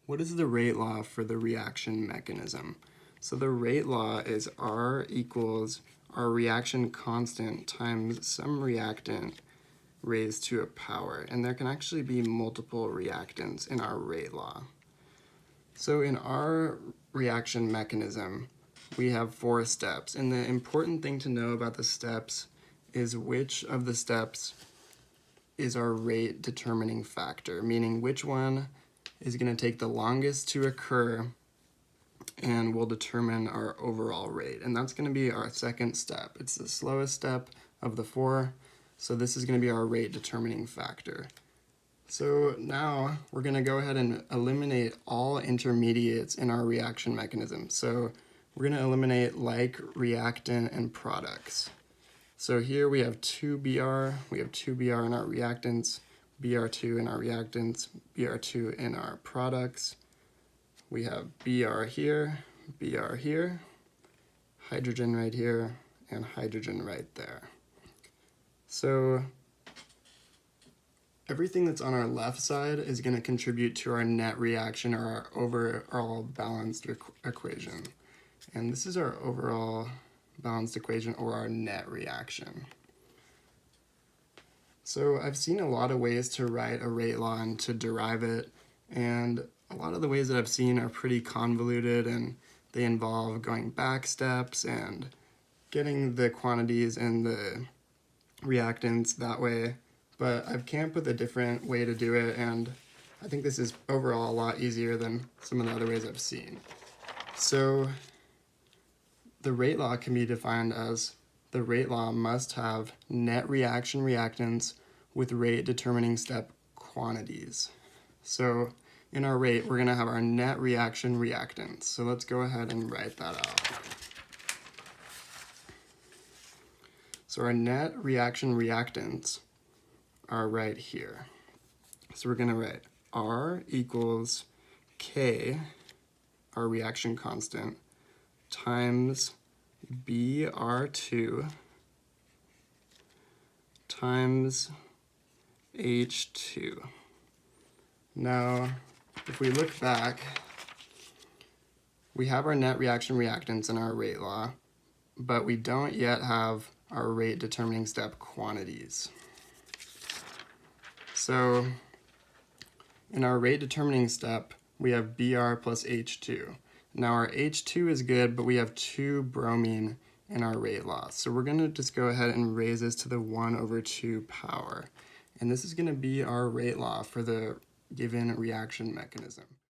What is the rate law for the reaction mechanism? So the rate law is R equals our reaction constant times some reactant raised to a power. And there can actually be multiple reactants in our rate law. So in our reaction mechanism, we have 4 steps. And the important thing to know about the steps is which of the steps is our rate determining factor, meaning which one is going to take the longest to occur and will determine our overall rate. And that's going to be our second step. It's the slowest step of the 4, so this is going to be our rate determining factor. So now we're going to go ahead and eliminate all intermediates in our reaction mechanism. So we're going to eliminate like, reactant, and products. So here we have 2Br, we have 2Br in our reactants, Br2 in our reactants, Br2 in our products. We have Br here, hydrogen right here, and hydrogen right there. So everything that's on our left side is going to contribute to our net reaction or our overall balanced equation. And this is our overall balanced equation or our net reaction. So I've seen a lot of ways to write a rate law and to derive it, and a lot of the ways that I've seen are pretty convoluted, and they involve going back steps and getting the quantities and the reactants that way. But I've came up with a different way to do it, and I think this is overall a lot easier than some of the other ways I've seen. So the rate law can be defined as the rate law must have net reaction reactants with rate determining step quantities. So in our rate, we're going to have our net reaction reactants. So let's go ahead and write that out. So our net reaction reactants are right here. So we're going to write R equals K, our reaction constant, times Br2 times H2. Now, if we look back, we have our net reaction reactants in our rate law, but we don't yet have our rate determining step quantities. So in our rate determining step, we have Br plus H2. Now our H2 is good, but we have 2 bromine in our rate law. So we're going to just go ahead and raise this to the 1/2 power. And this is going to be our rate law for the given reaction mechanism.